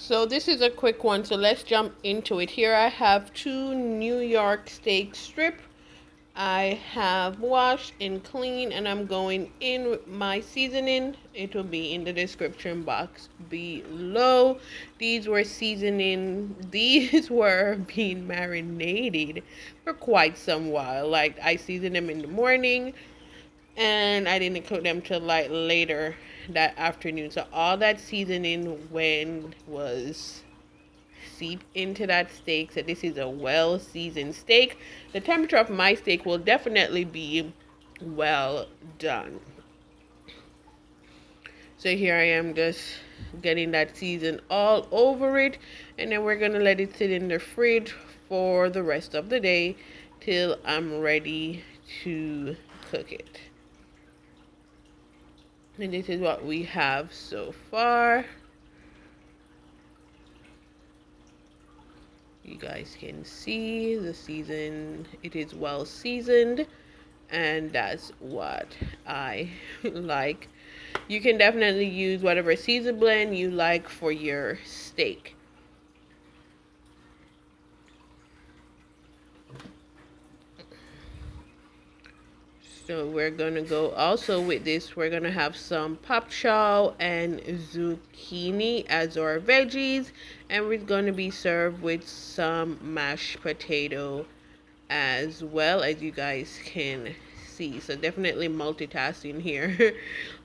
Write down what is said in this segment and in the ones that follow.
So this is a quick one, so let's jump into it. Here I have 2 New York steak strip. I have washed and cleaned, and I'm going in with my seasoning. It will be in the description box below. These were being marinated for quite some while. Like, I seasoned them in the morning, and I didn't cook them till like later that afternoon. So all that seasoning was seep into that steak. So this is a well seasoned steak. The temperature of my steak will definitely be well done. So here I am just getting that season all over it, and then we're gonna let it sit in the fridge for the rest of the day till I'm ready to cook it. And this is what we have so far. You guys can see the season. It is well seasoned, and that's what I like. You can definitely use whatever season blend you like for your steak. So we're gonna go also with this. We're gonna have some pop chow and zucchini as our veggies, and we're gonna be served with some mashed potato as well, as you guys can see. So definitely multitasking here,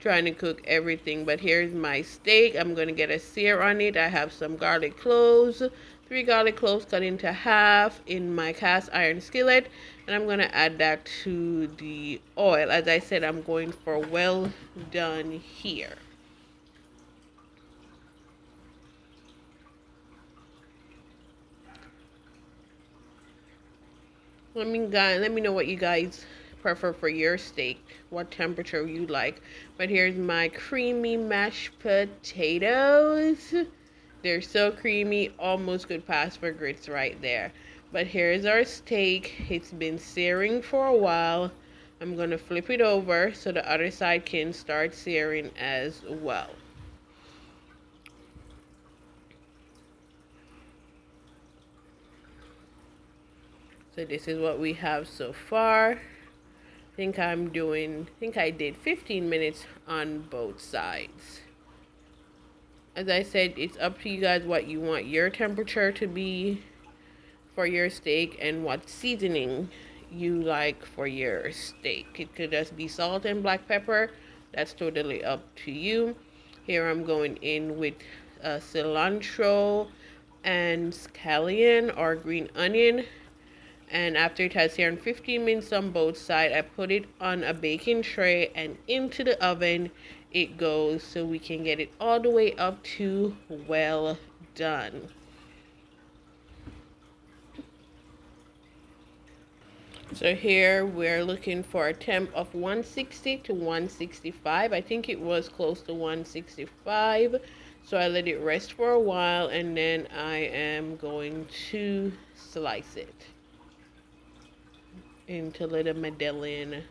trying to cook everything. But here's my steak. I'm gonna get a sear on it. I have some garlic cloves, 3 garlic cloves cut into half in my cast iron skillet, and I'm gonna add that to the oil. As I said, I'm going for well done here. Let me know what you guys prefer for your steak, what temperature you like. But here's my creamy mashed potatoes. They're so creamy, almost could pass for grits right there. But here's our steak. It's been searing for a while. I'm gonna flip it over so the other side can start searing as well. So this is what we have so far. I think I did 15 minutes on both sides. As I said, it's up to you guys what you want your temperature to be for your steak and what seasoning you like for your steak. It could just be salt and black pepper. That's totally up to you. Here I'm going in with cilantro and scallion or green onion. And after it has seared 15 minutes on both sides, I put it on a baking tray and into the oven it goes, so we can get it all the way up to well done. So here we're looking for a temp of 160 to 165. I think it was close to 165. So I let it rest for a while, and then I am going to slice it into little Medellin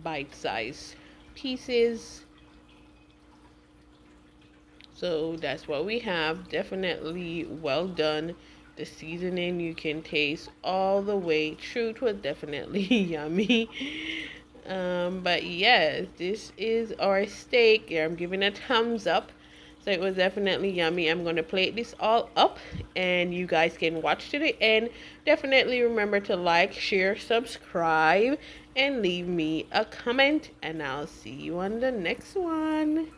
bite-sized pieces. So that's what we have. Definitely well done. The seasoning you can taste all the way through. It was definitely yummy. But yes, this is our steak. Here I'm giving a thumbs up. So it was definitely yummy. I'm going to plate this all up, and you guys can watch to the end. Definitely remember to like, share, subscribe, and leave me a comment. And I'll see you on the next one.